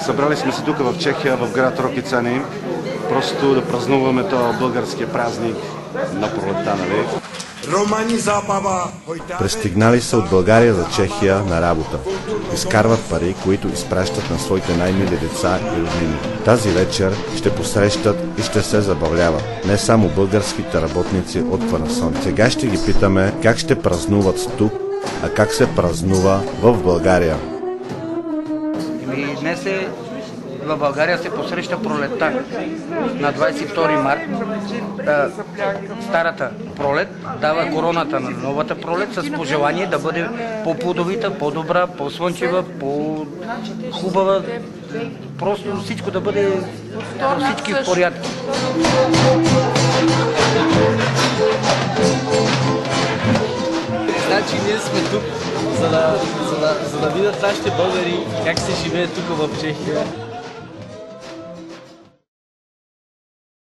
Събрали сме се тук в Чехия, в град Рокицани, просто да празнуваме този българския празник на пролетта, нали? Пристигнали са от България за Чехия на работа. Изкарват пари, които изпращат на своите най-мили деца и роднини. Тази вечер ще посрещат и ще се забавляват не само българските работници от Кварасон. Сега ще ги питаме как ще празнуват тук, а как се празнува в България. Днес в България се посреща пролетта на 22 март. Старата пролет дава короната на новата пролет с пожелание да бъде по-плодовита, по-добра, по-слънчева, по-хубава. Просто всичко да бъде всички в порядък. Значи ние сме тук, за да видят нашите българи как се живее тук в Чехия.